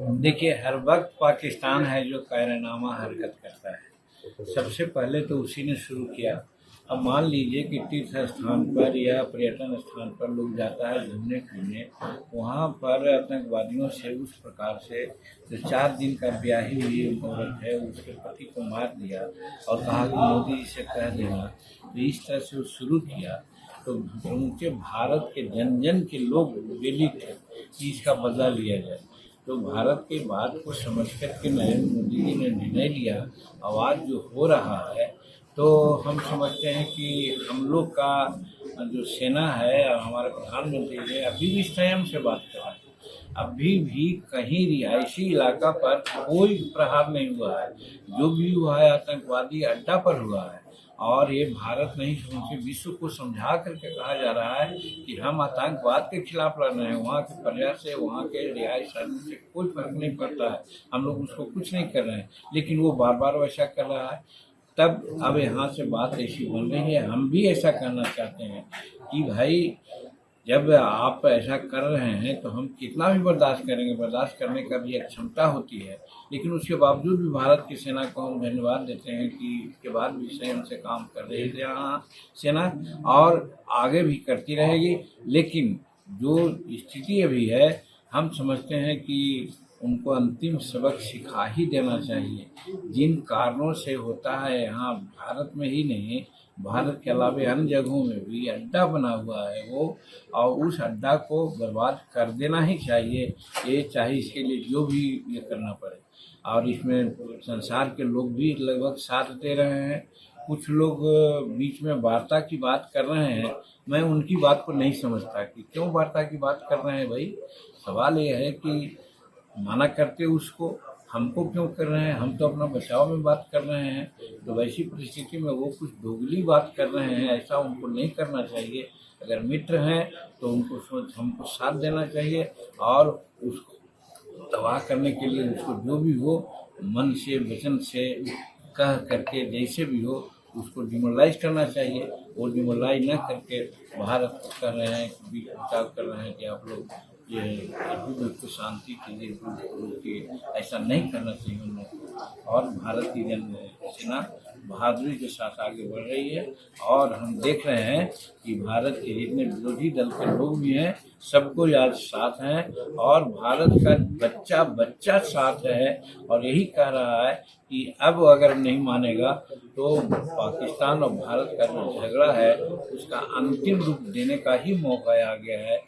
देखिए, हर वक्त पाकिस्तान है जो कायरनामा हरकत करता है। सबसे पहले तो उसी ने शुरू किया। अब मान लीजिए कि तीर्थ स्थान पर या पर्यटन स्थान पर लोग जाता है घूमने फिरने, वहाँ पर आतंकवादियों से उस प्रकार से जो 4 दिन का ब्याही हुई औरत है उसके पति को मार दिया और कहा कि मोदी जी से कह देना, तो इस तरह से वो शुरू किया। तो समूचे भारत के जन जन के लोग विलित थे कि इसका बदला लिया जाए। तो भारत के बात को समझ कर के नरेंद्र मोदी जी ने निर्णय लिया। आवाज़ जो हो रहा है, तो हम समझते हैं कि हम लोग का जो सेना है और हमारे प्रधानमंत्री जी अभी भी संयम से बात कर रहे हैं। अभी भी कहीं रिहायशी इलाका पर कोई प्रहार नहीं हुआ है। जो भी हुआ है आतंकवादी अड्डा पर हुआ है, और ये भारत नहीं समझे विश्व को समझा करके कहा जा रहा है कि हम आतंकवाद के खिलाफ लड़ रहे हैं। वहाँ की प्रजा से, वहाँ के रिहायशी आदमी से कोई फर्क नहीं पड़ता है, हम लोग उसको कुछ नहीं कर रहे हैं, लेकिन वो बार बार वैसा कर रहा है। तब अब यहाँ से बात ऐसी बन रही है, हम भी ऐसा करना चाहते हैं कि भाई जब आप ऐसा कर रहे हैं तो हम कितना भी बर्दाश्त करेंगे, बर्दाश्त करने का भी एक क्षमता होती है। लेकिन उसके बावजूद भी भारत की सेना को हम धन्यवाद देते हैं कि इसके बाद भी संयम से काम कर रही है यहाँ सेना, और आगे भी करती रहेगी। लेकिन जो स्थिति अभी है, हम समझते हैं कि उनको अंतिम सबक सिखा ही देना चाहिए। जिन कारणों से होता है, यहाँ भारत में ही नहीं, भारत के अलावा अन्य जगहों में भी अड्डा बना हुआ है वो, और उस अड्डा को बर्बाद कर देना ही चाहिए। ये चाहे इसके लिए जो भी ये करना पड़े। और इसमें संसार के लोग भी लगभग साथ दे रहे हैं। कुछ लोग बीच में वार्ता की बात कर रहे हैं, मैं उनकी बात को नहीं समझता कि क्यों वार्ता की बात कर रहे हैं। भाई, सवाल ये है कि मना करते उसको, हमको क्यों कर रहे हैं? हम तो अपना बचाव में बात कर रहे हैं। तो वैसी परिस्थिति में वो कुछ दोगली बात कर रहे हैं, ऐसा उनको नहीं करना चाहिए। अगर मित्र हैं तो उनको हमको साथ देना चाहिए, और उसको तबाह करने के लिए उसको जो भी हो, मन से वचन से कह करके जैसे भी हो उसको डिमोलाइज करना चाहिए। वो डिमोलाइज न करके भारत को कर रहे हैं, बीच बचाव कर रहे हैं कि आप लोग ये युद्ध को शांति कीजिए, युद्ध की ऐसा नहीं करना चाहिए उन लोगों को। और भारत की जन सेना बहादुरी के साथ आगे बढ़ रही है, और हम देख रहे हैं कि भारत के जितने विरोधी दल के लोग भी हैं, सबको आज साथ हैं, और भारत का बच्चा बच्चा साथ है, और यही कह रहा है कि अब अगर नहीं मानेगा तो पाकिस्तान और भारत का जो झगड़ा है उसका अंतिम रूप देने का ही मौका आ गया है।